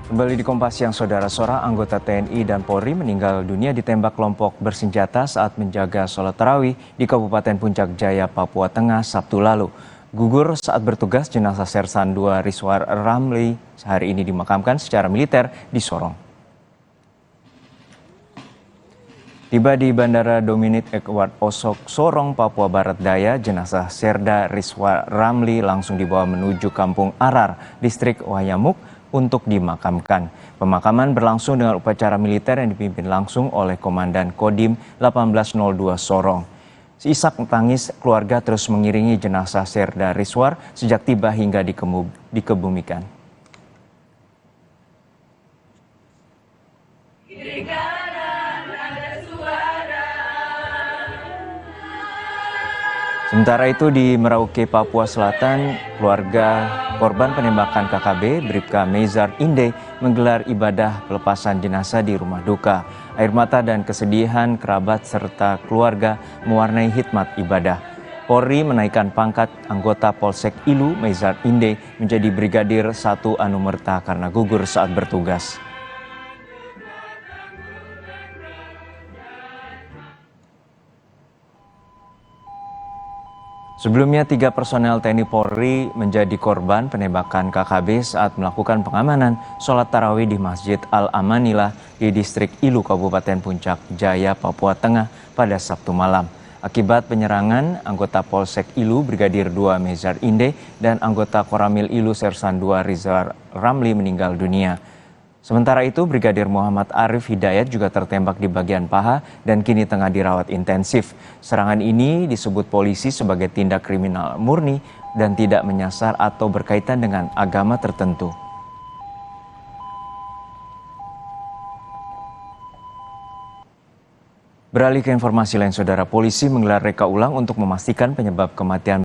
Kembali di Kompas Siang, Saudara, seorang anggota TNI dan Polri meninggal dunia ditembak kelompok bersenjata saat menjaga sholat tarawih di Kabupaten Puncak Jaya, Papua Tengah, Sabtu lalu. Gugur saat bertugas, jenazah Sersan II Rizwar Ramli hari ini dimakamkan secara militer di Sorong. Tiba di Bandara Dominic Edward Osok, Sorong, Papua Barat Daya, jenazah Serda Rizwar Ramli langsung dibawa menuju Kampung Arar, distrik Wayamuk, untuk dimakamkan. Pemakaman berlangsung dengan upacara militer yang dipimpin langsung oleh Komandan Kodim 1802 Sorong. Isak tangis keluarga terus mengiringi jenazah Serda Rizwar sejak tiba hingga dikebumikan. Sementara itu di Merauke, Papua Selatan, keluarga korban penembakan KKB Bribka Meizar Inde menggelar ibadah pelepasan jenazah di rumah duka. Air mata dan kesedihan kerabat serta keluarga mewarnai hikmat ibadah. Polri menaikkan pangkat anggota Polsek Ilu Meizar Inde menjadi Brigadir 1 Anumerta karena gugur saat bertugas. Sebelumnya, 3 personel TNI Polri menjadi korban penembakan KKB saat melakukan pengamanan sholat tarawih di Masjid Al-Amanillah di distrik Ilu, Kabupaten Puncak Jaya, Papua Tengah pada Sabtu malam. Akibat penyerangan, anggota Polsek Ilu Brigadir 2 Meizar Inde dan anggota Koramil Ilu Sersan II Rizwar Ramli meninggal dunia. Sementara itu, Brigadir Muhammad Arif Hidayat juga tertembak di bagian paha dan kini tengah dirawat intensif. Serangan ini disebut polisi sebagai tindak kriminal murni dan tidak menyasar atau berkaitan dengan agama tertentu. Beralih ke informasi lain, Saudara, polisi menggelar reka ulang untuk memastikan penyebab kematian